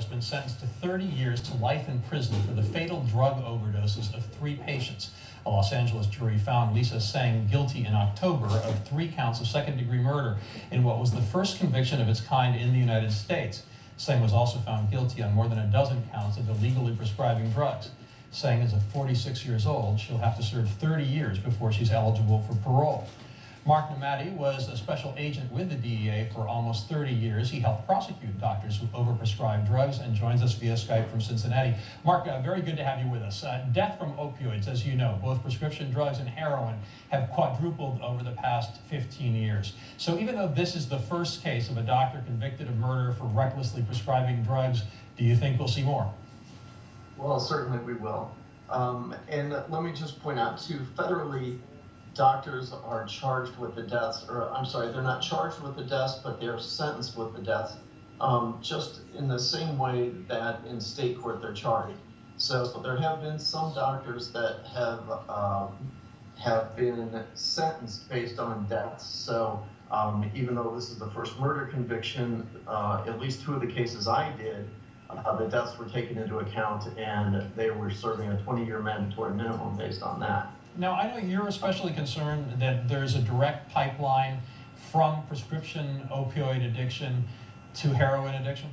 has been sentenced to 30 years to life in prison for the fatal drug overdoses of 3 patients. A Los Angeles jury found Lisa Tseng guilty in October of 3 counts of second-degree murder in what was the first conviction of its kind in the United States. Tseng was also found guilty on more than a dozen counts of illegally prescribing drugs. Tseng is 46 years old. She'll have to serve 30 years before she's eligible for parole. Mark Nomady was a special agent with the DEA for almost 30 years. He helped prosecute doctors who overprescribed drugs and joins us via Skype from Cincinnati. Mark, very good to have you with us. Death from opioids, as you know, both prescription drugs and heroin, have quadrupled over the past 15 years. So even though this is the first case of a doctor convicted of murder for recklessly prescribing drugs, do you think we'll see more? Well, certainly we will. And let me just point out, too, federally, doctors are charged with the deaths, or I'm sorry, they're not charged with the deaths, but they're sentenced with the deaths, just in the same way that in state court they're charged. So there have been some doctors that have been sentenced based on deaths. So even though this is the first murder conviction, at least 2 of the cases I did, the deaths were taken into account, and they were serving a 20-year mandatory minimum based on that. Now, I know you're especially concerned that there's a direct pipeline from prescription opioid addiction to heroin addiction.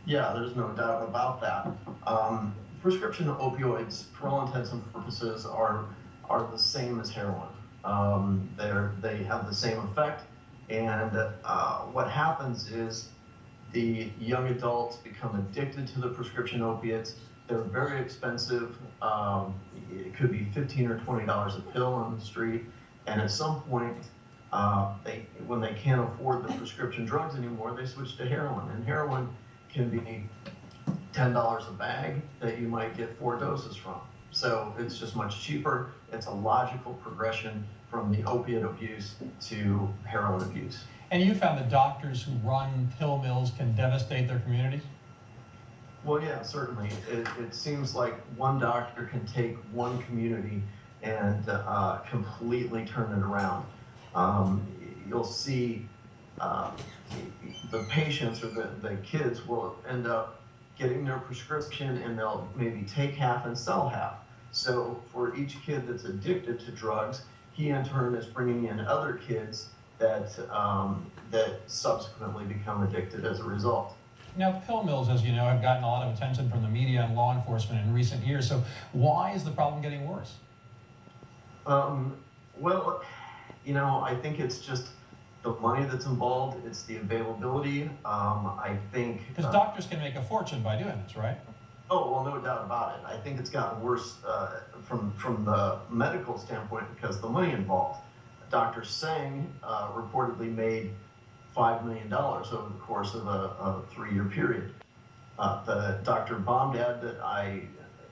Yeah, there's no doubt about that. Prescription opioids, for all intents and purposes, are the same as heroin. They have the same effect, and what happens is the young adults become addicted to the prescription opiates. They're very expensive. It could be $15 or $20 a pill on the street. And at some point, when they can't afford the prescription drugs anymore, they switch to heroin. And heroin can be $10 a bag that you might get 4 doses from. So it's just much cheaper. It's a logical progression from the opiate abuse to heroin abuse. And you found that doctors who run pill mills can devastate their communities? Well, yeah, certainly. It seems like one doctor can take one community and completely turn it around. You'll see the patients or the kids will end up getting their prescription, and they'll maybe take half and sell half. So for each kid that's addicted to drugs, he in turn is bringing in other kids that subsequently become addicted as a result. Now, pill mills, as you know, have gotten a lot of attention from the media and law enforcement in recent years. So why is the problem getting worse? Well, I think it's just the money that's involved. It's the availability. I think... Because doctors can make a fortune by doing this, right? Oh, well, no doubt about it. I think it's gotten worse from the medical standpoint because the money involved. Dr. Tseng reportedly made $5 million over the course of a 3-year period. The Dr. Bomdad that I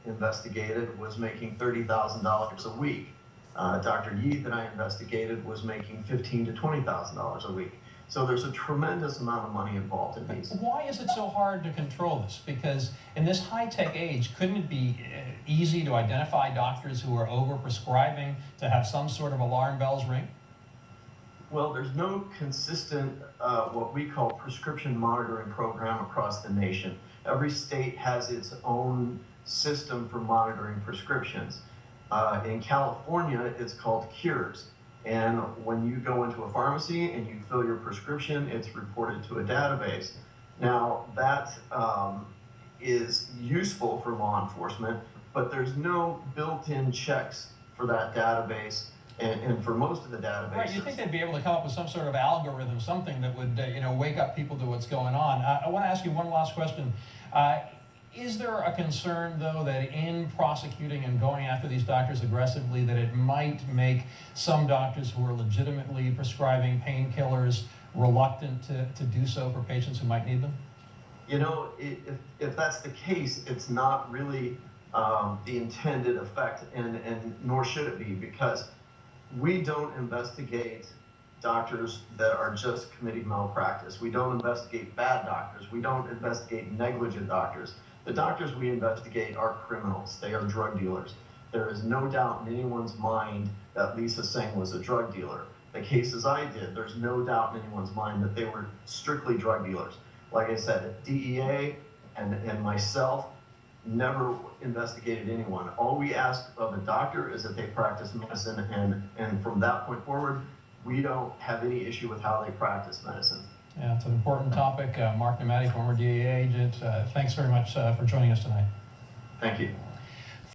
investigated was making $30,000 a week. Dr. Yi that I investigated was making $15,000 to $20,000 a week. So there's a tremendous amount of money involved in these. Why is it so hard to control this? Because in this high-tech age, couldn't it be easy to identify doctors who are over-prescribing, to have some sort of alarm bells ring? Well, there's no consistent, what we call prescription monitoring program across the nation. Every state has its own system for monitoring prescriptions. In California, it's called Cures. And when you go into a pharmacy and you fill your prescription, it's reported to a database. Now, that is useful for law enforcement, but there's no built-in checks for that database. And for most of the databases. Right, you think they'd be able to come up with some sort of algorithm, something that would, wake up people to what's going on. I want to ask you one last question. Is there a concern, though, that in prosecuting and going after these doctors aggressively, that it might make some doctors who are legitimately prescribing painkillers reluctant to do so for patients who might need them? If that's the case, it's not really the intended effect, and nor should it be, because we don't investigate doctors that are just committing malpractice. We don't investigate bad doctors. We don't investigate negligent doctors. The doctors we investigate are criminals. They are drug dealers. There is no doubt in anyone's mind that Lisa Tseng was a drug dealer. The cases I did, there's no doubt in anyone's mind that they were strictly drug dealers. Like I said, DEA, and myself never investigated anyone. All we ask of a doctor is that they practice medicine, and from that point forward, we don't have any issue with how they practice medicine. Yeah, it's an important topic. Mark Nomady, former DEA agent, thanks very much for joining us tonight. Thank you.